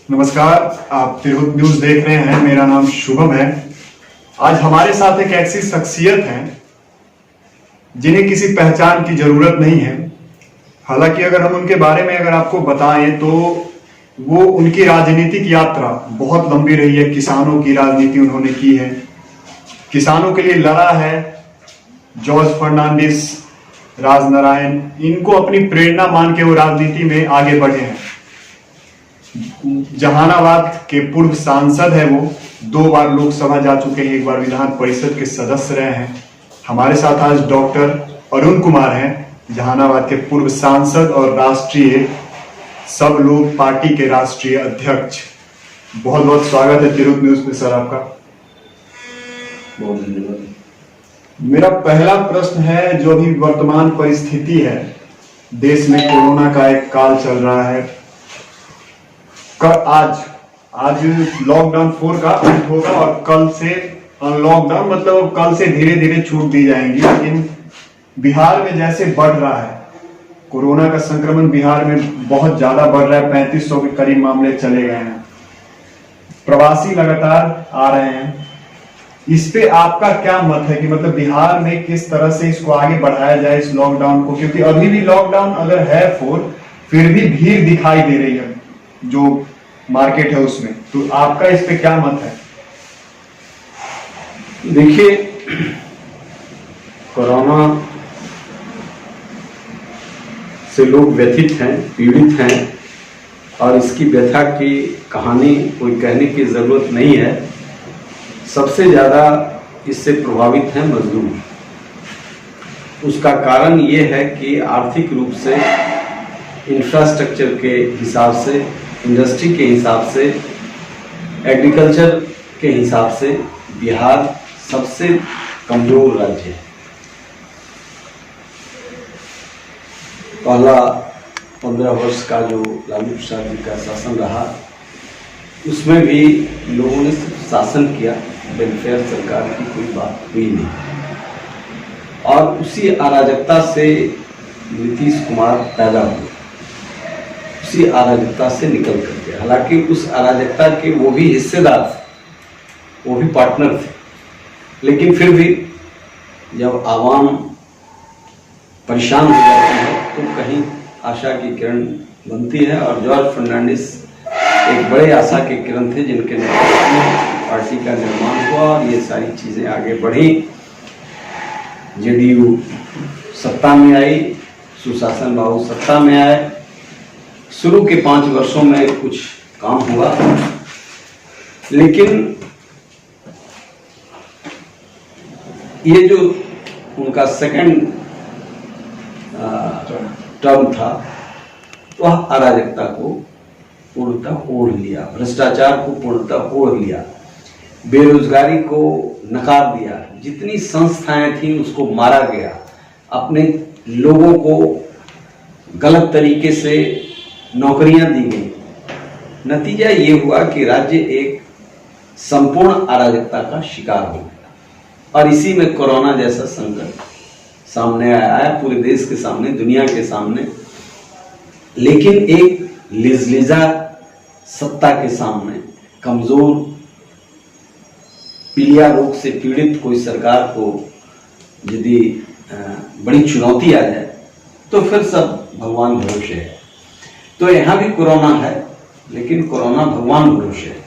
नमस्कार, आप तिरहुत न्यूज देख रहे हैं। मेरा नाम शुभम है। आज हमारे साथ एक ऐसी शख्सियत है जिन्हें किसी पहचान की जरूरत नहीं है। हालांकि अगर हम उनके बारे में अगर आपको बताएं तो वो उनकी राजनीतिक यात्रा बहुत लंबी रही है। किसानों की राजनीति उन्होंने की है, किसानों के लिए लड़ा है। जॉर्ज फर्नांडिस, राजनारायण, इनको अपनी प्रेरणा मान के वो राजनीति में आगे बढ़े हैं। जहानाबाद के पूर्व सांसद है वो, 2 बार लोकसभा जा चुके हैं, 1 बार विधान परिषद के सदस्य रहे हैं। हमारे साथ आज डॉक्टर अरुण कुमार हैं, जहानाबाद के पूर्व सांसद और राष्ट्रीय सब लोग पार्टी के राष्ट्रीय अध्यक्ष। बहुत बहुत स्वागत है तिरहुत न्यूज में सर आपका। बहुत धन्यवाद। मेरा पहला प्रश्न है, जो अभी वर्तमान परिस्थिति है, देश में कोरोना का एक काल चल रहा है। आज लॉकडाउन 4 का अंत होगा और कल से अनलॉकडाउन, मतलब कल से धीरे धीरे छूट दी जाएंगी। लेकिन बिहार में जैसे बढ़ रहा है कोरोना का संक्रमण, बिहार में बहुत ज्यादा बढ़ रहा है। 3500 के करीब मामले चले गए हैं। प्रवासी लगातार आ रहे हैं। इस पे आपका क्या मत है कि मतलब बिहार में किस तरह से इसको आगे बढ़ाया जाए, इस लॉकडाउन को? क्योंकि अभी भी लॉकडाउन अगर है 4, फिर भी भीड़ दिखाई दे रही है जो मार्केट है उसमें। तो आपका इस पे क्या मत है? देखिए, कोरोना से लोग व्यथित हैं, पीड़ित हैं, और इसकी व्यथा की कहानी कोई कहने की जरूरत नहीं है। सबसे ज्यादा इससे प्रभावित हैं मजदूर। उसका कारण ये है कि आर्थिक रूप से, इंफ्रास्ट्रक्चर के हिसाब से, इंडस्ट्री के हिसाब से, एग्रीकल्चर के हिसाब से बिहार सबसे कमजोर राज्य है। पहला 15 वर्ष का जो लालू प्रसाद जी का शासन रहा, उसमें भी लोगों ने सिर्फ शासन किया, वेलफेयर सरकार की कोई बात हुई नहीं। और उसी अराजकता से नीतीश कुमार पैदा हुए, उसी अराजकता से निकल करके। हालांकि उस अराजकता के वो भी हिस्सेदार थे, वो भी पार्टनर थे, लेकिन फिर भी जब आवाम परेशान हो जाती है तो कहीं आशा की किरण बनती है। और जॉर्ज फर्नांडिस एक बड़े आशा के किरण थे, जिनके नेतृत्व में पार्टी का निर्माण हुआ और ये सारी चीजें आगे बढ़ी। जेडीयू सत्ता में आई, सुशासन बाबू सत्ता में आए। शुरू के 5 वर्षों में कुछ काम हुआ, लेकिन ये जो उनका सेकंड टर्म था, वह अराजकता को पूर्णतः ओढ़ लिया, भ्रष्टाचार को पूर्णतः ओढ़ लिया, बेरोजगारी को नकार दिया। जितनी संस्थाएं थीं उसको मारा गया, अपने लोगों को गलत तरीके से नौकरियां दी गई। नतीजा ये हुआ कि राज्य एक संपूर्ण अराजकता का शिकार हो गया। और इसी में कोरोना जैसा संकट सामने आया, पूरे देश के सामने, दुनिया के सामने। लेकिन एक लिजलिजा सत्ता के सामने, कमजोर पीलिया रोग से पीड़ित कोई सरकार को यदि बड़ी चुनौती आ जाए तो फिर सब भगवान भरोसे है। तो यहाँ भी कोरोना है, लेकिन कोरोना भगवान भरोसे है।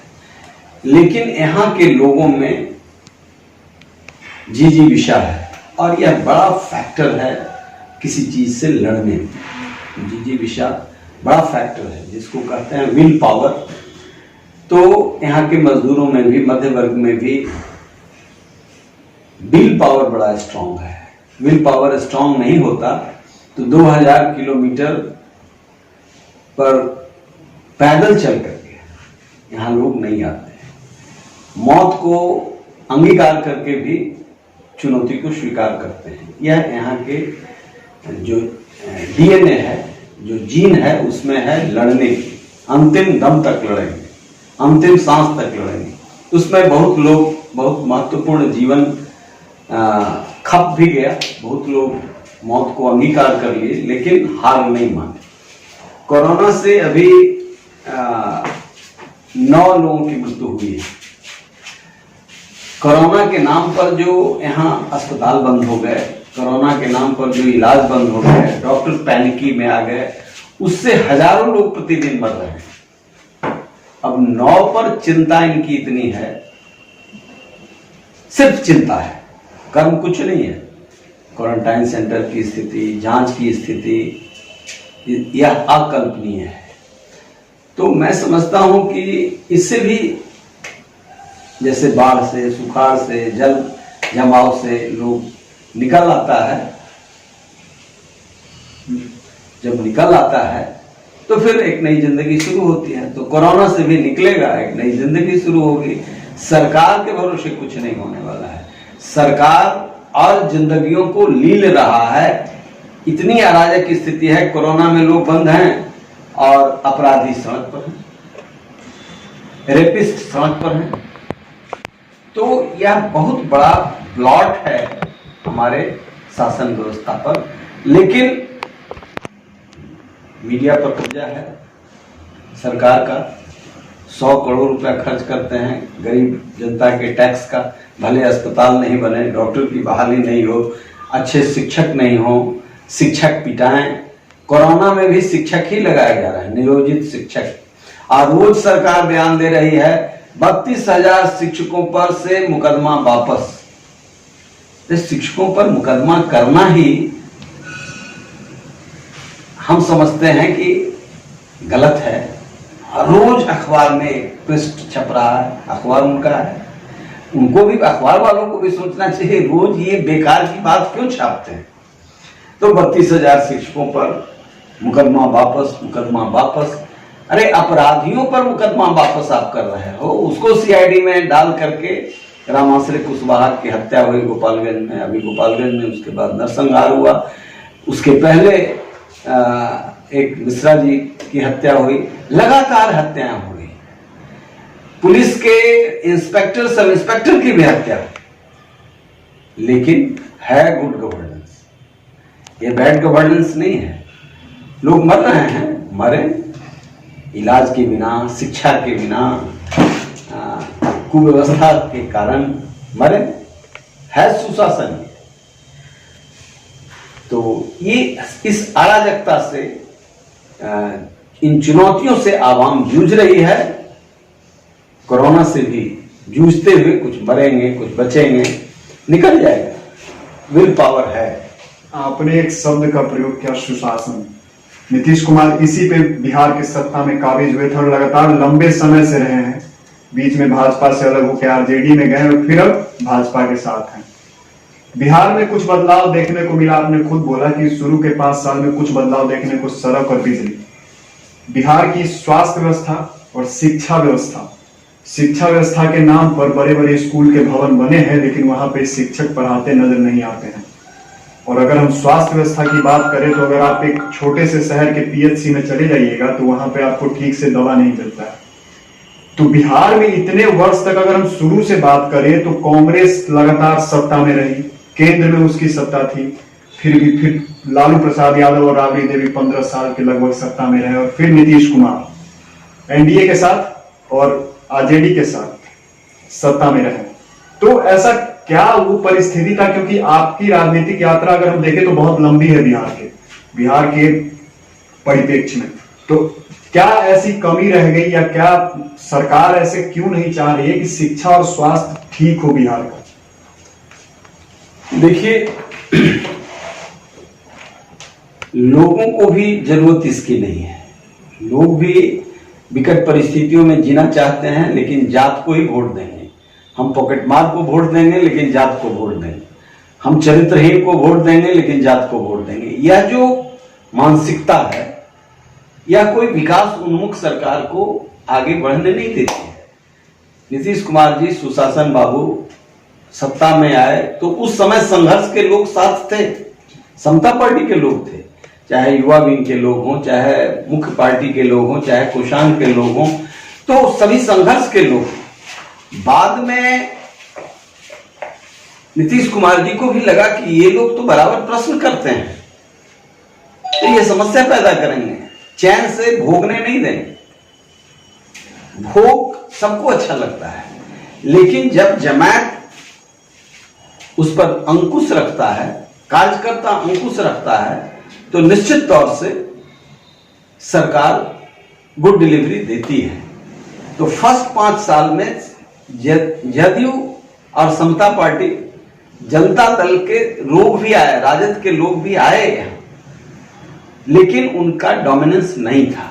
लेकिन यहाँ के लोगों में जिजीविषा है, और यह बड़ा फैक्टर है किसी चीज से लड़ने में। जिजीविषा बड़ा फैक्टर है, जिसको कहते हैं विल पावर। तो यहाँ के मजदूरों में भी, मध्य वर्ग में भी विल पावर बड़ा स्ट्रांग है। विल पावर स्ट्रांग नहीं होता तो 2000 किलोमीटर पर पैदल चल करके यहाँ लोग नहीं आते। मौत को अंगीकार करके भी चुनौती को स्वीकार करते हैं। यह यहाँ के जो डीएनए है, जो जीन है, उसमें है लड़ने, अंतिम दम तक लड़ेंगे, अंतिम सांस तक लड़ेंगे। उसमें बहुत लोग, बहुत महत्वपूर्ण जीवन खप भी गया, बहुत लोग मौत को अंगीकार कर लिए, लेकिन हार नहीं माने। कोरोना से अभी 9 लोगों की मृत्यु हुई है। कोरोना के नाम पर जो यहाँ अस्पताल बंद हो गए, कोरोना के नाम पर जो इलाज बंद हो गए, डॉक्टर पैनिकी में आ गए, उससे हजारों लोग प्रतिदिन मर रहे हैं। अब 9 पर चिंता इनकी इतनी है, सिर्फ चिंता है, कर्म कुछ नहीं है। क्वारंटाइन सेंटर की स्थिति, जांच की स्थिति, यह अकल्पनीय है। तो मैं समझता हूं कि इससे भी, जैसे बाढ़ से, सुखाड़ से, जल जमाव से लोग निकल आता है, जब निकल आता है तो फिर एक नई जिंदगी शुरू होती है। तो कोरोना से भी निकलेगा, एक नई जिंदगी शुरू होगी। सरकार के भरोसे कुछ नहीं होने वाला है। सरकार और जिंदगियों को लील रहा है। इतनी अराजक स्थिति है, कोरोना में लोग बंद हैं और अपराधी सड़क पर हैं, रेपिस्ट सड़क पर हैं। तो यह बहुत बड़ा प्लॉट है हमारे शासन व्यवस्था पर। लेकिन मीडिया पर कब्जा है सरकार का। 100 करोड़ रुपया खर्च करते हैं गरीब जनता के टैक्स का, भले अस्पताल नहीं बने, डॉक्टर की बहाली नहीं हो, अच्छे शिक्षक नहीं हो, शिक्षक पिटाएं। कोरोना में भी शिक्षक ही लगाया जा रहा है, नियोजित शिक्षक। और रोज सरकार बयान दे रही है 32,000 शिक्षकों पर से मुकदमा वापस। इस शिक्षकों पर मुकदमा करना ही हम समझते हैं कि गलत है। रोज अखबार में पृष्ठ छप रहा है, अखबार उनका है, उनको भी, अखबार वालों को भी सोचना चाहिए, रोज ये बेकार की बात क्यों छापते हैं। तो 32,000 शिक्षकों पर मुकदमा वापस, मुकदमा वापस। अरे अपराधियों पर मुकदमा वापस आप कर रहे हो, उसको सीआईडी में डाल करके। रामाश्रय कुशवाहा की हत्या हुई गोपालगंज में, अभी गोपालगंज में, उसके बाद नरसंहार हुआ, उसके पहले एक मिश्रा जी की हत्या हुई, लगातार हत्याएं हो रही। पुलिस के इंस्पेक्टर, सब इंस्पेक्टर की भी हत्या हुई। लेकिन है गुड गवर्नेंस, ये बैड गवर्नेंस नहीं है। लोग मर रहे हैं, मरे, इलाज के बिना, शिक्षा के बिना, कुव्यवस्था के कारण मरे, है सुशासन। तो ये इस अराजकता से, इन चुनौतियों से आवाम जूझ रही है। कोरोना से भी जूझते हुए कुछ मरेंगे, कुछ बचेंगे, निकल जाएगा। विल पावर है। आपने एक शब्द का प्रयोग किया, सुशासन। नीतीश कुमार इसी पे बिहार की सत्ता में काबिज हुए थे और लगातार लंबे समय से रहे हैं। बीच में भाजपा से अलग होकर आरजेडी में गए और फिर अब भाजपा के साथ हैं। बिहार में कुछ बदलाव देखने को मिला। आपने खुद बोला कि शुरू के 5 साल में कुछ बदलाव देखने को, सड़क और बिजली। बिहार की स्वास्थ्य व्यवस्था और शिक्षा व्यवस्था के नाम पर बड़े बड़े स्कूल के भवन बने हैं, लेकिन वहां पे शिक्षक पढ़ाते नजर नहीं आते हैं। और अगर हम स्वास्थ्य व्यवस्था की बात करें तो अगर आप एक छोटे से शहर के पीएचसी में चले जाइएगा तो वहां पे आपको ठीक से दवा नहीं मिलता है। तो बिहार में इतने वर्ष तक अगर हम शुरू से बात करें तो कांग्रेस लगातार सत्ता में रही, केंद्र में उसकी सत्ता थी, फिर लालू प्रसाद यादव और राबड़ी देवी 15 साल के लगभग सत्ता में रहे, और फिर नीतीश कुमार एनडीए के साथ और आरजेडी के साथ सत्ता में रहे। तो ऐसा क्या वो परिस्थिति था, क्योंकि आपकी राजनीतिक यात्रा अगर हम देखें तो बहुत लंबी है बिहार के परिप्रेक्ष्य में। तो क्या ऐसी कमी रह गई, या क्या सरकार ऐसे क्यों नहीं चाह रही है कि शिक्षा और स्वास्थ्य ठीक हो बिहार का? देखिए, लोगों को भी जरूरत इसकी नहीं है। लोग भी विकट परिस्थितियों में जीना चाहते हैं, लेकिन जात को ही वोट देंगे। हम पॉकेटमार को वोट देंगे, लेकिन जात को वोट देंगे। हम चरित्रहीन को वोट देंगे, लेकिन जात को वोट देंगे। यह जो मानसिकता है, यह कोई विकास उन्मुख सरकार को आगे बढ़ने नहीं देती है। नीतीश कुमार जी सुशासन बाबू सत्ता में आए तो उस समय संघर्ष के लोग साथ थे, समता पार्टी के लोग थे, चाहे युवा विंग के लोग हों, चाहे मुख्य पार्टी के लोग हों, चाहे कोषांग के लोग हों, तो सभी संघर्ष के लोग। बाद में नीतीश कुमार जी को भी लगा कि ये लोग तो बराबर प्रश्न करते हैं, तो ये समस्या पैदा करेंगे, चैन से भोगने नहीं देंगे। भोग सबको अच्छा लगता है, लेकिन जब जमात उस पर अंकुश रखता है, कार्यकर्ता अंकुश रखता है, तो निश्चित तौर से सरकार गुड डिलीवरी देती है। तो फर्स्ट 5 साल में जदयू और समता पार्टी, जनता दल के लोग भी आए, राजद के लोग भी आए यहाँ, लेकिन उनका डोमिनेंस नहीं था।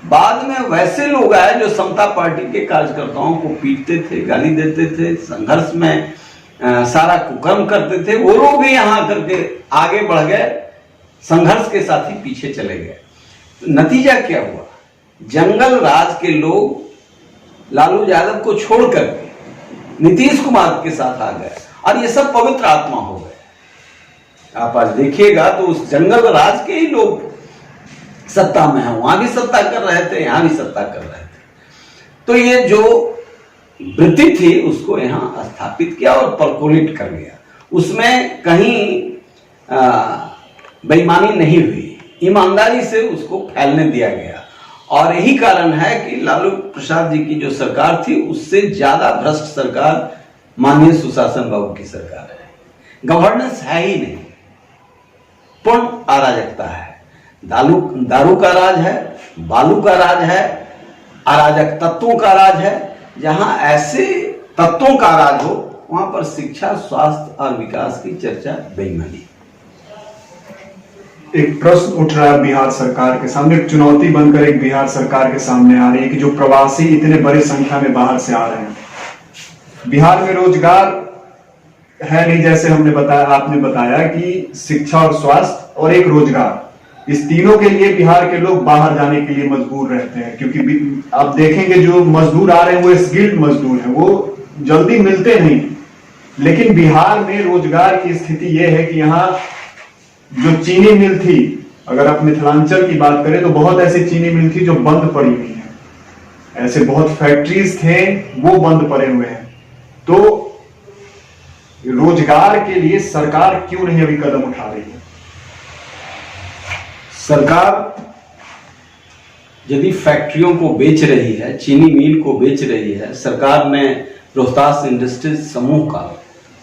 बाद में वैसे लोग आए जो समता पार्टी के कार्यकर्ताओं को पीटते थे, गाली देते थे, संघर्ष में सारा कुकर्म करते थे, वो लोग भी यहाँ करके आगे बढ़ गए, संघर्ष के साथ ही पीछे चले गए। नतीजा क्या हुआ? जंगल राज के लोग लालू यादव को छोड़ करके नीतीश कुमार के साथ आ गए और ये सब पवित्र आत्मा हो गए। आप आज देखिएगा तो उस जंगल राज के ही लोग सत्ता में हैं, वहां भी सत्ता कर रहे थे, यहां भी सत्ता कर रहे थे। तो ये जो वृत्ति थी उसको यहां स्थापित किया और परकोलेट कर गया। उसमें कहीं बेईमानी नहीं हुई, ईमानदारी से उसको फैलने दिया गया। और यही कारण है कि लालू प्रसाद जी की जो सरकार थी उससे ज्यादा भ्रष्ट सरकार माननीय सुशासन बाबू की सरकार है। गवर्नेंस है ही नहीं, पूर्ण अराजकता है। दारू का राज है, बालू का राज है, अराजक तत्वों का राज है। जहां ऐसे तत्वों का राज हो वहां पर शिक्षा, स्वास्थ्य और विकास की चर्चा बेईमानी। एक प्रश्न उठ रहा है बिहार सरकार के सामने, एक चुनौती बनकर एक बिहार सरकार के सामने आ रही है कि जो प्रवासी इतने बड़ी संख्या में बाहर से आ रहे हैं, बिहार में रोजगार है नहीं। जैसे हमने बताया, आपने बताया कि शिक्षा और स्वास्थ्य और एक रोजगार, इस तीनों के लिए बिहार के लोग बाहर जाने के लिए मजबूर रहते हैं। क्योंकि आप देखेंगे जो मजदूर आ रहे हैं वो स्किल्ड मजदूर हैं, वो जल्दी मिलते नहीं। लेकिन बिहार में रोजगार की स्थिति यह है कि यहाँ जो चीनी मिल थी, अगर आप मिथिलांचल की बात करें तो बहुत ऐसी चीनी मिल थी जो बंद पड़ी हुई है। ऐसे बहुत फैक्ट्रीज थे वो बंद पड़े हुए हैं। तो रोजगार के लिए सरकार क्यों नहीं अभी कदम उठा रही है? सरकार यदि फैक्ट्रियों को बेच रही है, चीनी मिल को बेच रही है, सरकार ने रोहतास इंडस्ट्रीज समूह का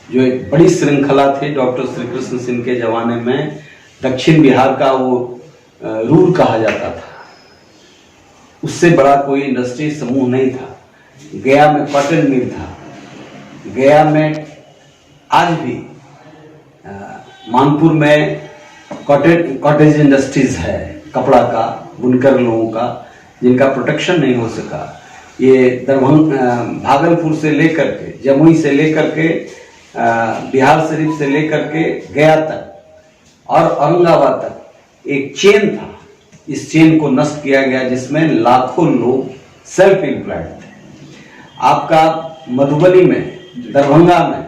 जो एक बड़ी श्रृंखला थी डॉक्टर श्री कृष्ण सिंह के जमाने में, दक्षिण बिहार का वो रूल कहा जाता था, उससे बड़ा कोई इंडस्ट्री समूह नहीं था। गया में कॉटन मिल था, गया में आज भी मानपुर में कॉटेज इंडस्ट्रीज है, कपड़ा का, बुनकर लोगों का, जिनका प्रोटेक्शन नहीं हो सका। ये दरभंगा, भागलपुर से लेकर के, जमुई से लेकर के, बिहार शरीफ से लेकर के गया तक और औरंगाबाद तक एक चेन था। इस चेन को नष्ट किया गया जिसमें लाखों लोग सेल्फ एम्प्लॉयड थे। आपका मधुबनी में, दरभंगा में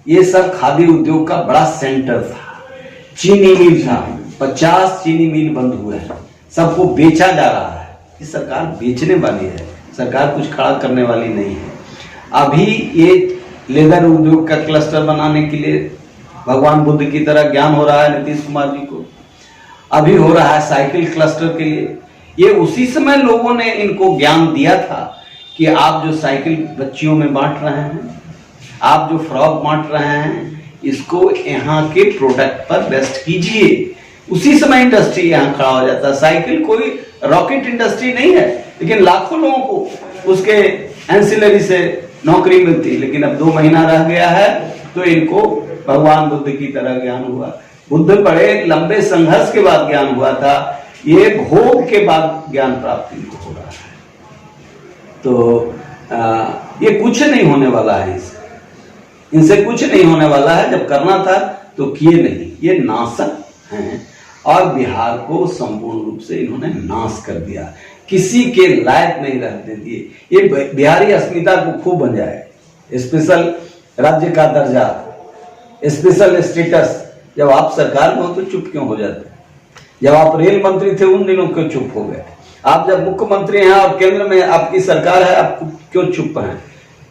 ये सब खादी उद्योग का बड़ा सेंटर था। चीनी मिल था, 50 चीनी मिल बंद हुए हैं, सबको बेचा जा रहा है। ये सरकार बेचने वाली है, सरकार कुछ खड़ा करने वाली नहीं है। अभी ये लेदर उद्योग का क्लस्टर बनाने के लिए भगवान बुद्ध की तरह ज्ञान हो रहा है नीतीश कुमार जी को। अभी हो रहा है साइकिल क्लस्टर के लिए। ये उसी समय लोगों ने इनको ज्ञान दिया था कि आप जो साइकिल बच्चियों में बांट रहे हैं, आप जो फ्रॉक बांट रहे हैं, इसको यहाँ के प्रोडक्ट पर बेस्ट कीजिए। उसी समय इंडस्ट्री यहाँ खड़ा हो जाता है। साइकिल कोई रॉकेट इंडस्ट्री नहीं है, लेकिन लाखों लोगों को उसके एंसिलरी से नौकरी मिलती। लेकिन अब 2 महीना रह गया है तो इनको भगवान बुद्ध की तरह ज्ञान हुआ। बुद्ध बड़े लंबे संघर्ष के बाद ज्ञान हुआ था, ये भोग के बाद ज्ञान प्राप्ति इनको हो रहा है। तो ये कुछ नहीं होने वाला है, इनसे कुछ नहीं होने वाला है। जब करना था तो किए नहीं। ये नाशक हैं और बिहार को संपूर्ण रूप से इन्होंने नाश कर दिया, किसी के लायक नहीं रहने दिए। ये बिहारी अस्मिता को खूब बन जाए, स्पेशल राज्य का दर्जा, स्पेशल स्टेटस। जब आप सरकार में हो तो चुप क्यों हो जाते? जब आप रेल मंत्री थे उन दिनों क्यों चुप हो गए? आप जब मुख्यमंत्री हैं और केंद्र में आपकी सरकार है, आप क्यों चुप हैं?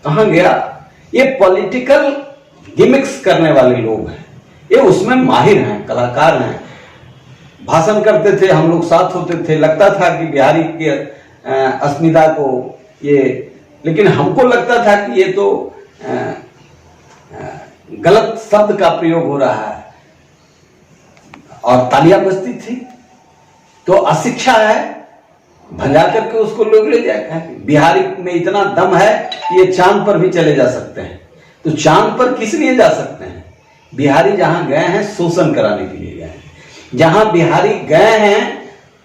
कहां गया? ये पॉलिटिकल गिमिक्स करने वाले लोग हैं, ये उसमें माहिर हैं, कलाकार हैं। भाषण करते थे, हम लोग साथ होते थे, लगता था कि बिहारी की अस्मिता को ये, लेकिन हमको लगता था कि ये तो गलत शब्द का प्रयोग हो रहा है और तालियां बजती थी। तो अशिक्षा है, भंजा करके उसको लोग ले जाए। बिहारी में इतना दम है कि ये चांद पर भी चले जा सकते हैं। तो चांद पर किस लिए जा सकते हैं? बिहारी जहां गए हैं शोषण कराने के लिए गए हैं। जहां बिहारी गए हैं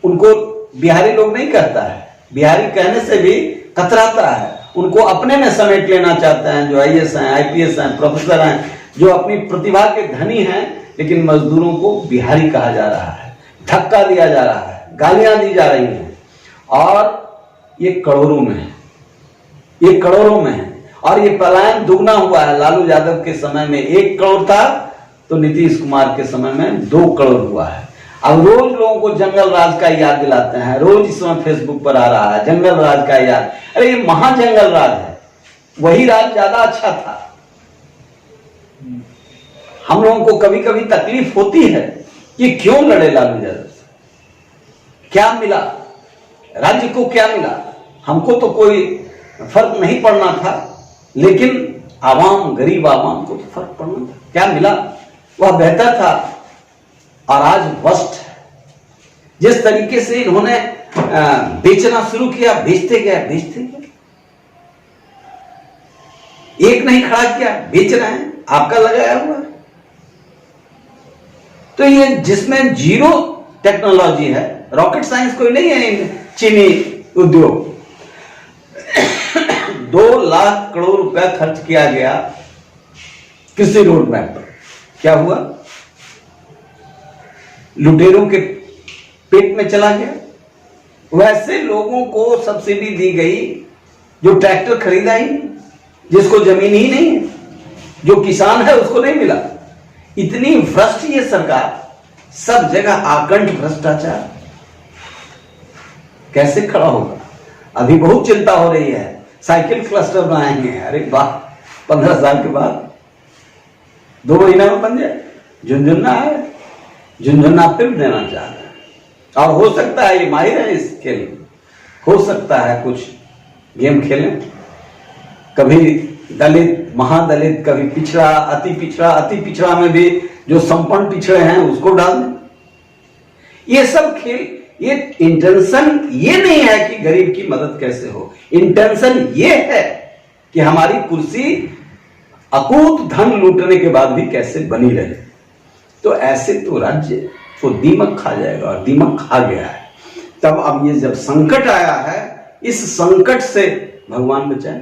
उनको बिहारी लोग नहीं कहता है, बिहारी कहने से भी कतराता है। उनको अपने में समेट लेना चाहते हैं, जो आईएएस हैं, आईपीएस हैं, प्रोफेसर हैं, जो अपनी प्रतिभा के धनी हैं, लेकिन मजदूरों को बिहारी कहा जा रहा है, धक्का दिया जा रहा है, गालियां दी जा रही हैं और ये करोड़ों में है, ये करोड़ों में है। और ये पलायन दुगना हुआ है। लालू यादव के समय में 1 करोड़ था तो नीतीश कुमार के समय में 2 करोड़ हुआ है। अब रोज लोगों को जंगल राज का याद दिलाते हैं, रोज इस समय फेसबुक पर आ रहा है जंगल राज का याद। अरे ये महाजंगल राज है, वही राज ज्यादा अच्छा था। हम लोगों को कभी कभी तकलीफ होती है कि क्यों लड़े लालू यादव से, क्या मिला राज्य को, क्या मिला? हमको तो कोई फर्क नहीं पड़ना था, लेकिन आवाम, गरीब आवाम को तो फर्क पड़ना था। क्या मिला? वह बेहतर था और आज वर्स्ट है। जिस तरीके से इन्होंने बेचना शुरू किया, बेचते गए, एक नहीं खड़ा किया, बेच रहे हैं, आपका लगाया हुआ है। तो ये जिसमें जीरो टेक्नोलॉजी है, रॉकेट साइंस कोई नहीं है चीनी उद्योग। 2 लाख करोड़ रुपया खर्च किया गया कृषि रोड मैप पर, क्या हुआ? लुटेरों के पेट में चला गया। वैसे लोगों को सब्सिडी दी गई जो ट्रैक्टर खरीदा ही नहीं, जिसको जमीन ही नहीं है, जो किसान है उसको नहीं मिला। इतनी भ्रष्ट ये सरकार, सब जगह आकंठ भ्रष्टाचार, कैसे खड़ा होगा? अभी बहुत चिंता हो रही है, साइकिल क्लस्टर बनाएंगे। अरे वाह, 15 साल के बाद 2 महीना में बन जाए। झुनझुना है, झुनझुना फिल्म देना चाह रहे हैं। और हो सकता है ये माहिर है इस खेल में, हो सकता है कुछ गेम खेलें, कभी दलित, महादलित, कभी पिछड़ा, अति पिछड़ा, अति पिछड़ा में भी जो संपन्न पिछड़े हैं उसको डाल दें। ये सब खेल, ये इंटेंशन ये नहीं है कि गरीब की मदद कैसे हो, इंटेंशन ये है कि हमारी कुर्सी अकूत धन लूटने के बाद भी कैसे बनी रहे। तो ऐसे तो राज्य को दीमक खा जाएगा, और दीमक खा गया है। तब अब ये जब संकट आया है, इस संकट से भगवान बचाए,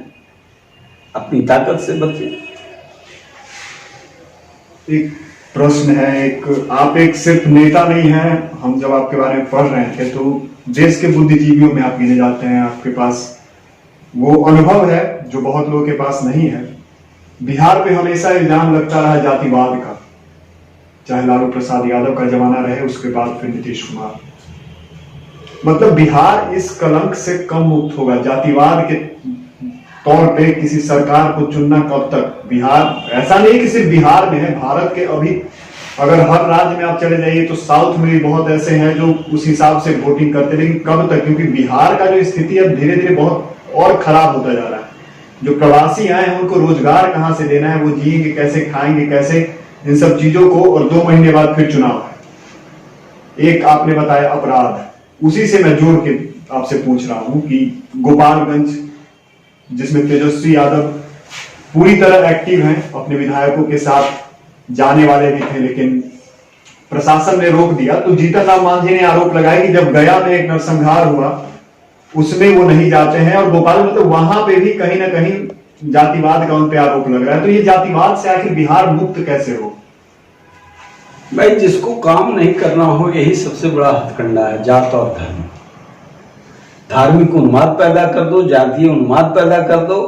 अपनी ताकत से बचे। एक प्रश्न है, आप एक सिर्फ नेता नहीं हैं, हम जब आपके बारे में पढ़ रहे थे तो देश के बुद्धिजीवियों में आप गिने जाते हैं। आपके पास वो अनुभव है जो बहुत लोगों के पास नहीं है। बिहार पे हमेशा इल्जाम लगता रहा जातिवाद का, चाहे लालू प्रसाद यादव का जमाना रहे, उसके बाद फिर नीतीश कुमार। मतलब बिहार इस कलंक से कम मुक्त होगा जातिवाद के तौर पे किसी सरकार को चुनना कब तक? बिहार ऐसा नहीं कि सिर्फ बिहार में है, भारत के अभी अगर हर राज्य में आप चले जाइए तो साउथ में भी बहुत ऐसे हैं जो उस हिसाब से वोटिंग करते, लेकिन कब तक? क्योंकि बिहार का जो स्थिति अब धीरे धीरे बहुत और खराब होता जा रहा है। जो प्रवासी आए हैं उनको रोजगार कहां से देना है, वो जिएंगे कैसे, खाएंगे कैसे, इन सब चीजों को। और 2 महीने बाद फिर चुनाव है। एक आपने बताया अपराध, उसी से मैं जोड़ के आपसे पूछ रहा हूं कि गोपालगंज, जिसमें तेजस्वी यादव पूरी तरह एक्टिव हैं, अपने विधायकों के साथ जाने वाले भी थे, लेकिन प्रशासन ने रोक दिया। तो जीतन राम मांझी ने आरोप लगाया कि जब गया में एक नरसंहार हुआ उसमें वो नहीं जाते हैं, और गोपाल मतलब वहां पे भी कहीं ना कहीं जातिवाद का उन पे आरोप लग रहा है। तो ये जातिवाद से आखिर बिहार मुक्त कैसे हो? भाई, जिसको काम नहीं करना हो यही सबसे बड़ा हथकंडा है, जात और धर्म। धार्मिक उन्माद पैदा कर दो, जातीय उन्माद पैदा कर दो,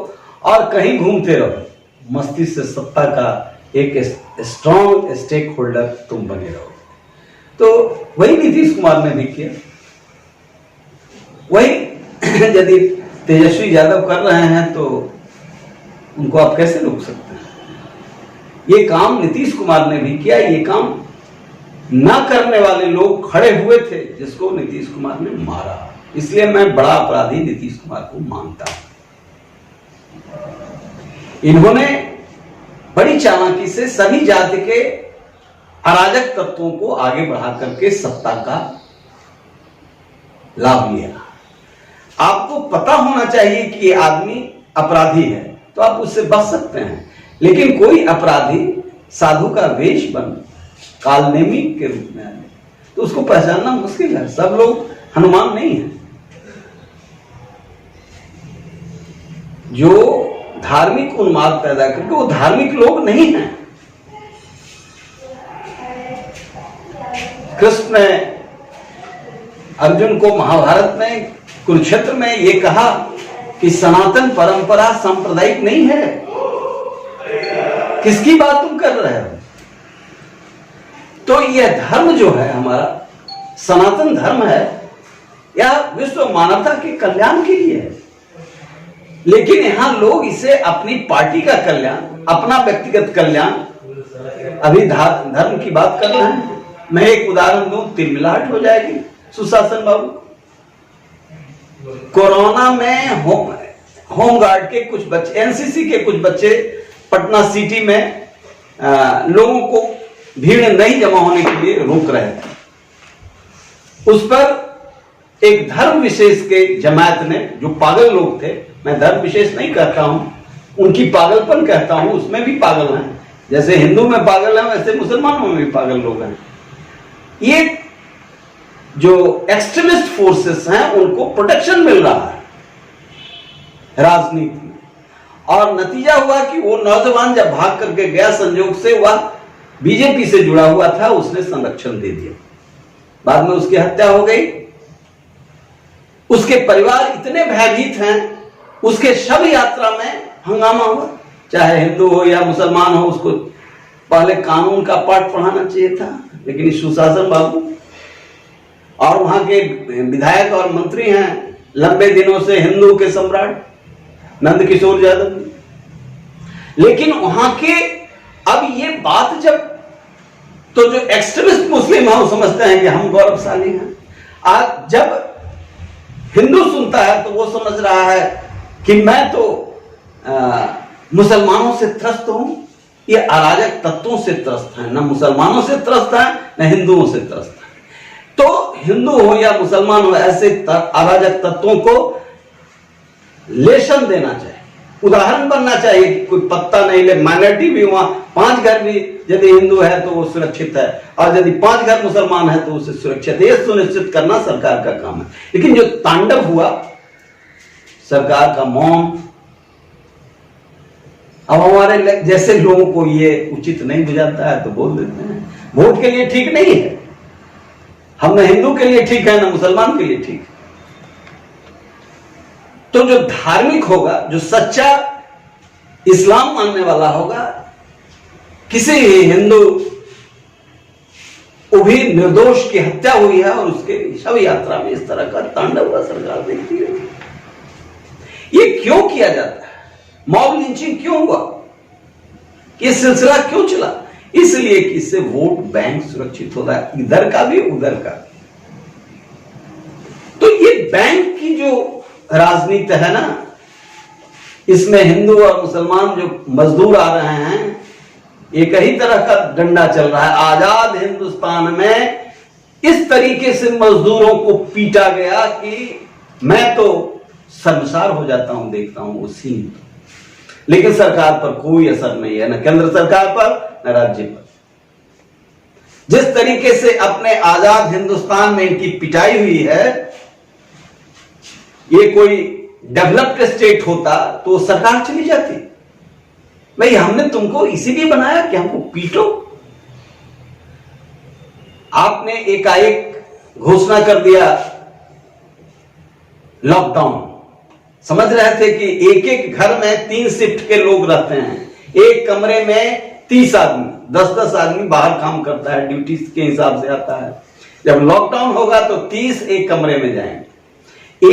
और कहीं घूमते रहो, मस्ती से सत्ता का एक स्ट्रॉन्ग स्टेक होल्डर तुम बने रहो। तो वही नीतीश कुमार ने भी किया, वही यदि तेजस्वी यादव कर रहे हैं तो उनको आप कैसे रोक सकते हैं? ये काम नीतीश कुमार ने भी किया। ये काम ना करने वाले लोग खड़े हुए थे जिसको नीतीश कुमार ने मारा। इसलिए मैं बड़ा अपराधी नीतीश कुमार को मानता हूं। इन्होंने बड़ी चालाकी से सभी जाति के अराजक तत्वों को आगे बढ़ा करके सत्ता का लाभ लिया। आपको पता होना चाहिए कि ये आदमी अपराधी है तो आप उससे बच सकते हैं, लेकिन कोई अपराधी साधु का वेश बन कालनेमी के रूप में आए तो उसको पहचानना मुश्किल है। सब लोग हनुमान नहीं है। जो धार्मिक उन्माद पैदा करके वो धार्मिक लोग नहीं हैं। कृष्ण ने अर्जुन को महाभारत में कुरुक्षेत्र में ये कहा कि सनातन परंपरा सांप्रदायिक नहीं है। किसकी बात तुम कर रहे हो? तो यह धर्म जो है हमारा सनातन धर्म है, यह विश्व मानवता के कल्याण के लिए है। लेकिन यहां लोग इसे अपनी पार्टी का कल्याण, अपना व्यक्तिगत कल्याण, अभी धर्म की बात कर रहे हैं। मैं एक उदाहरण दूं, तिलमिलाहट हो जाएगी सुशासन बाबू। कोरोना में होमगार्ड के कुछ बच्चे, एनसीसी के कुछ बच्चे पटना सिटी में लोगों को भीड़ नहीं जमा होने के लिए रोक रहे थे। उस पर एक धर्म विशेष के जमात ने, जो पागल लोग थे, मैं धर्म विशेष नहीं कहता हूं, उनकी पागलपन कहता हूं, उसमें भी पागल हैं। जैसे हिंदू में पागल हैं वैसे मुसलमानों में भी पागल लोग हैं। ये जो एक्सट्रीमिस्ट फोर्सेस हैं उनको प्रोटेक्शन मिल रहा है राजनीति में, और नतीजा हुआ कि वो नौजवान जब भाग करके गया, संयोग से वह बीजेपी से जुड़ा हुआ था, उसने संरक्षण दे दिया। बाद में उसकी हत्या हो गई। उसके परिवार इतने भयभीत हैं, उसके शव यात्रा में हंगामा हुआ। चाहे हिंदू हो या मुसलमान हो, उसको पहले कानून का पाठ पढ़ाना चाहिए था, लेकिन सुशासन बाबू और वहां के विधायक और मंत्री हैं लंबे दिनों से हिंदू के सम्राट नंद किशोर यादव, लेकिन वहां के अब ये बात जब, तो जो एक्सट्रीमिस्ट मुस्लिम है वो समझते हैं कि हम गौरवशाली हैं। आज जब हिंदू सुनता है तो वो समझ रहा है कि मैं तो मुसलमानों से त्रस्त हूं। ये अराजक तत्वों से त्रस्त है, न मुसलमानों से त्रस्त है न हिंदुओं से त्रस्त है। तो हिंदू हो या मुसलमान हो, ऐसे अराजक तत्वों को लेशन देना चाहिए, उदाहरण बनना चाहिए कि कोई पत्ता नहीं ले। माइनॉरिटी भी वहां 5 घर भी यदि हिंदू है तो वो सुरक्षित है, और यदि 5 घर मुसलमान है तो उसे सुरक्षित है। यह सुनिश्चित करना सरकार का काम है। लेकिन जो तांडव हुआ सरकार का मौन, अब हमारे जैसे लोगों को ये उचित नहीं बुझाता है तो बोल देते हैं वोट के लिए ठीक नहीं है। हम न हिंदू के लिए ठीक है न मुसलमान के लिए ठीक है। तो जो धार्मिक होगा, जो सच्चा इस्लाम मानने वाला होगा, किसी हिंदू वो भी निर्दोष की हत्या हुई है और उसके शव यात्रा में इस तरह का तांडव हुआ, सरकार देखती है। ये क्यों किया जाता है? मॉब लिंचिंग क्यों हुआ? ये सिलसिला क्यों चला? इसलिए कि इससे वोट बैंक सुरक्षित होता है, इधर का भी उधर का। तो ये बैंक की जो राजनीति है ना, इसमें हिंदू और मुसलमान जो मजदूर आ रहे हैं, एक ही तरह का डंडा चल रहा है। आजाद हिंदुस्तान में इस तरीके से मजदूरों को पीटा गया कि मैं तो शर्मसार हो जाता हूं, देखता हूं वो सीन। लेकिन सरकार पर कोई असर नहीं है, न केंद्र सरकार पर न राज्य पर। जिस तरीके से अपने आजाद हिंदुस्तान में इनकी पिटाई हुई है, ये कोई डेवलप्ड स्टेट होता तो सरकार चली जाती। भाई हमने तुमको इसीलिए बनाया कि हमको पीटो। आपने एकाएक घोषणा कर दिया लॉकडाउन। समझ रहे थे कि एक एक घर में 3 शिफ्ट के लोग रहते हैं, एक कमरे में 30 आदमी, 10-10 आदमी बाहर काम करता है, ड्यूटी के हिसाब से आता है। जब लॉकडाउन होगा तो 30 एक कमरे में जाएंगे,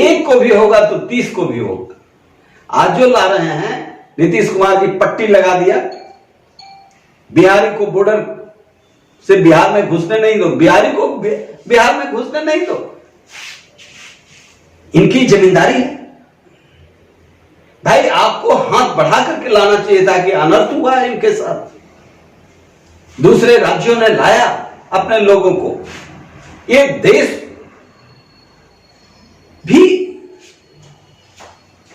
एक को भी होगा तो 30 को भी होगा। आज जो ला रहे हैं नीतीश कुमार जी, पट्टी लगा दिया, बिहारी को बॉर्डर से बिहार में घुसने नहीं दो, बिहारी को बिहार में घुसने नहीं दो। इनकी जमींदारी है। भाई आपको हाथ बढ़ा करके लाना चाहिए था कि अनर्थ हुआ है इनके साथ। दूसरे राज्यों ने लाया अपने लोगों को। ये देश भी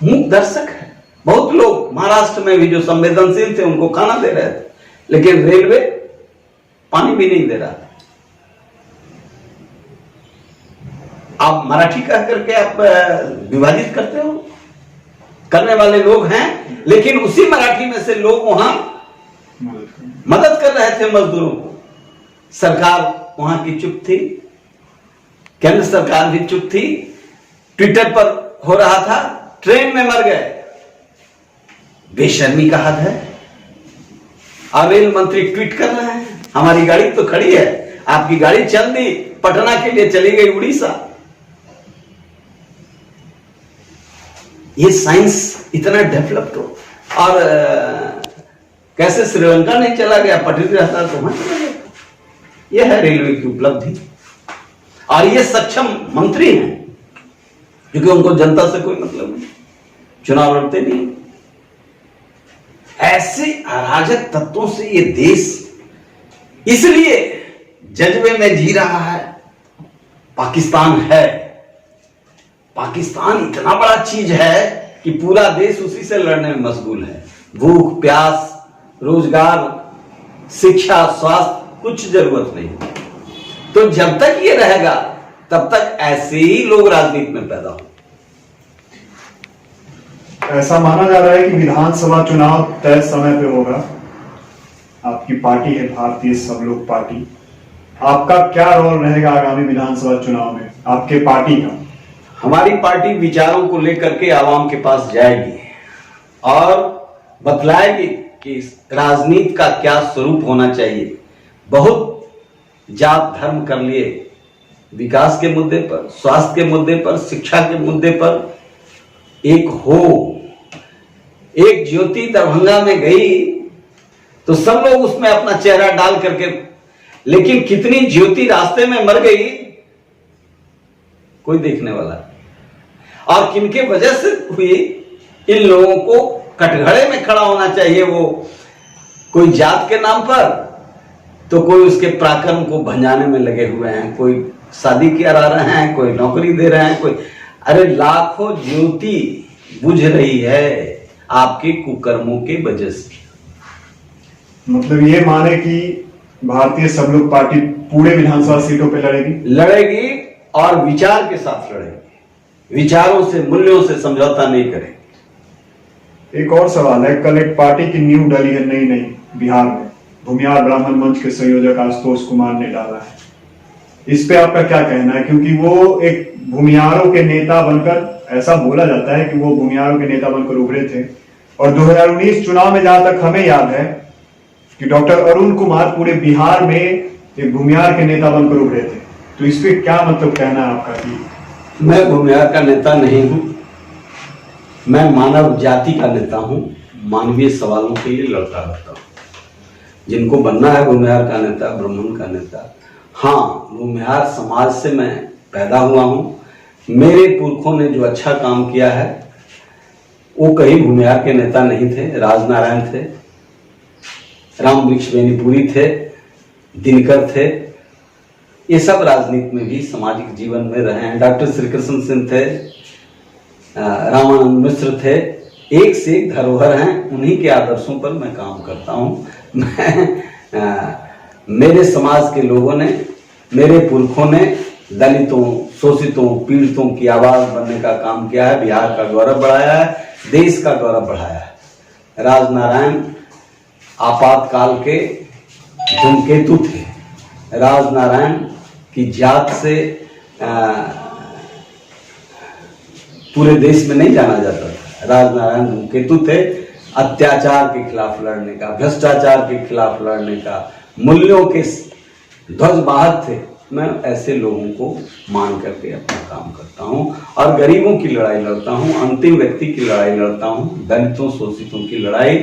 मूक दर्शक है। बहुत लोग महाराष्ट्र में भी जो संवेदनशील थे उनको खाना दे रहे थे, लेकिन रेलवे पानी भी नहीं दे रहा था। आप मराठी कह करके आप विभाजित करते हो, करने वाले लोग हैं, लेकिन उसी मराठी में से लोग वहां मदद कर रहे थे मजदूरों को। सरकार वहां की चुप थी, केंद्र सरकार भी चुप थी। ट्विटर पर हो रहा था ट्रेन में मर गए, बेशर्मी का हद है। अब रेल मंत्री ट्वीट कर रहे हैं हमारी गाड़ी तो खड़ी है, आपकी गाड़ी चल दी, पटना के लिए चली गई उड़ीसा। ये साइंस इतना डेवलप्ड हो, और कैसे श्रीलंका नहीं चला गया, पटरी रहता तो वहां चला गया। यह है रेलवे की उपलब्धि। और ये सक्षम मंत्री हैं, क्योंकि उनको जनता से कोई मतलब नहीं, चुनाव लड़ते नहीं। ऐसे अराजक तत्वों से ये देश इसलिए जज्बे में जी रहा है। पाकिस्तान है, पाकिस्तान इतना बड़ा चीज है कि पूरा देश उसी से लड़ने में मशगूल है। भूख प्यास, रोजगार, शिक्षा, स्वास्थ्य, कुछ जरूरत नहीं। तो जब तक ये रहेगा तब तक ऐसे ही लोग राजनीति में पैदा हो। ऐसा माना जा रहा है कि विधानसभा चुनाव तय समय पे होगा। आपकी पार्टी है भारतीय सब लोग पार्टी, आपका क्या रोल रहेगा आगामी विधानसभा चुनाव में, आपके पार्टी का? हमारी पार्टी विचारों को लेकर के आवाम के पास जाएगी और बतलाएगी कि राजनीति का क्या स्वरूप होना चाहिए। बहुत जात धर्म कर लिए, विकास के मुद्दे पर, स्वास्थ्य के मुद्दे पर, शिक्षा के मुद्दे पर एक हो। एक ज्योति दरभंगा में गई तो सब लोग उसमें अपना चेहरा डाल करके, लेकिन कितनी ज्योति रास्ते में मर गई कोई देखने वाला। और किनके वजह से हुई, इन लोगों को कटघरे में खड़ा होना चाहिए। वो कोई जात के नाम पर, तो कोई उसके पराक्रम को भंजाने में लगे हुए हैं, कोई शादी करा रहे हैं, कोई नौकरी दे रहे हैं, कोई, अरे लाखों ज्योति बुझ रही है आपके कुकर्मों के वजह से। मतलब ये माने कि भारतीय सब लोग पार्टी पूरे विधानसभा सीटों पे लड़ेगी और विचार के साथ लड़ेगी, विचारों से, मूल्यों से समझौता नहीं करेगी। एक और सवाल है, कल एक पार्टी की न्यू डली है नई बिहार में, भूमिहार ब्राह्मण मंच के संयोजक आशुतोष कुमार ने डाला है। इस पे आपका क्या कहना है? क्योंकि वो एक भूमिहारों के नेता बनकर, ऐसा बोला जाता है कि वो भूमिहारों के नेता बनकर उभरे थे, और 2019 चुनाव में जहां तक हमें याद है कि डॉक्टर अरुण कुमार पूरे बिहार में एक भूमिहार के नेता बनकर उभरे थे। तो इस पे क्या मतलब कहना है आपका? कि मैं भूमिहार का नेता नहीं हूं, मैं मानव जाति का नेता हूं, मानवीय सवालों के लिए लड़ता रहता हूं। जिनको बनना है भूमिहार का नेता, ब्राह्मण का नेता, हाँ, भूमिहार समाज से मैं पैदा हुआ हूं। मेरे पुरखों ने जो अच्छा काम किया है वो कहीं भूमिहार के नेता नहीं थे। राजनारायण थे, राम वृक्ष बेनीपुरी थे, दिनकर थे, ये सब राजनीति में भी सामाजिक जीवन में रहे हैं। डॉक्टर श्री कृष्ण सिंह थे, रामानंद मिश्र थे, एक से एक धरोहर हैं। उन्हीं के आदर्शों पर मैं काम करता हूं। मेरे समाज के लोगों ने, मेरे पुरखों ने दलितों, शोषितों, पीड़ितों की आवाज बनने का काम किया है, बिहार का गौरव बढ़ाया है, देश का गौरव बढ़ाया है। राजनारायण आपातकाल के धूमकेतु थे। राजनारायण की जात से पूरे देश में नहीं जाना जाता था। राजनारायण धूमकेतु थे, अत्याचार के खिलाफ लड़ने का, भ्रष्टाचार के खिलाफ लड़ने का, मूल्यों के ध्वजवाहक थे। मैं ऐसे लोगों को मान करके अपना काम करता हूं और गरीबों की लड़ाई लड़ता हूं, अंतिम व्यक्ति की लड़ाई लड़ता हूं, दलितों, शोषितों की लड़ाई।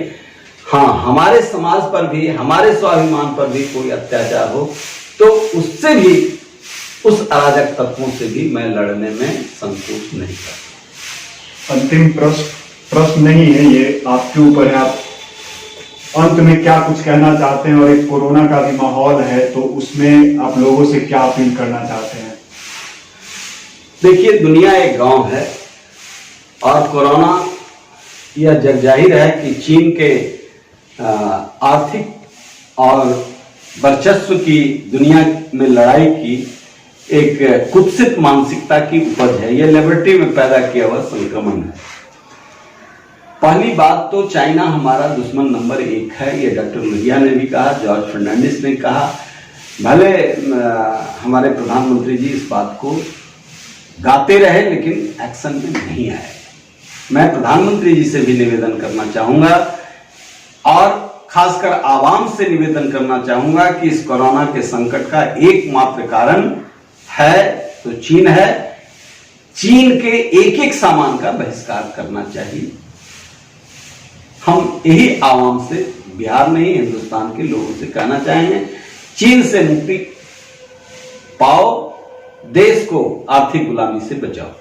हाँ, हमारे समाज पर भी, हमारे स्वाभिमान पर भी कोई अत्याचार हो तो उससे भी, उस अराजक तत्वों से भी मैं लड़ने में संकोच नहीं करता। अंतिम प्रश्न, प्रश्न नहीं है, ये आपके ऊपर है। आप अंत में क्या कुछ कहना चाहते हैं, और एक कोरोना का भी माहौल है तो उसमें आप लोगों से क्या अपील करना चाहते हैं? देखिए, दुनिया एक गांव है और कोरोना यह जग जाहिर है कि चीन के आर्थिक और वर्चस्व की दुनिया में लड़ाई की एक कुत्सित मानसिकता की उपज है। यह लिबर्टी में पैदा किया हुआ संक्रमण है। पहली बात तो चाइना हमारा दुश्मन नंबर 1 है, ये डॉक्टर लोहिया ने भी कहा, जॉर्ज फर्नांडिस ने कहा। भले हमारे प्रधानमंत्री जी इस बात को गाते रहे लेकिन एक्शन में नहीं आए। मैं प्रधानमंत्री जी से भी निवेदन करना चाहूंगा और खासकर आवाम से निवेदन करना चाहूंगा कि इस कोरोना के संकट का एकमात्र कारण है तो चीन है। चीन के एक एक सामान का बहिष्कार करना चाहिए। हम यही आवाम से, बिहार नहीं हिंदुस्तान के लोगों से कहना चाहेंगे, चीन से मुक्ति पाओ, देश को आर्थिक गुलामी से बचाओ।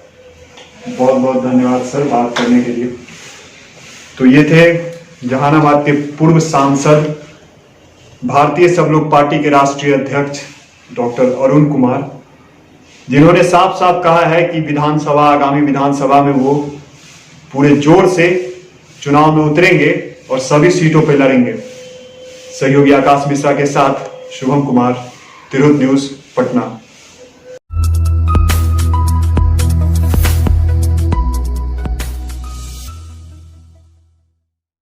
बहुत बहुत धन्यवाद सर बात करने के लिए। तो ये थे जहानाबाद के पूर्व सांसद, भारतीय सब लोग पार्टी के राष्ट्रीय अध्यक्ष डॉक्टर अरुण कुमार, जिन्होंने साफ साफ कहा है कि विधानसभा, आगामी विधानसभा में वो पूरे जोर से चुनाव में उतरेंगे और सभी सीटों पर लड़ेंगे। सहयोगी आकाश मिश्रा के साथ शुभम कुमार, तिरहुत न्यूज, पटना।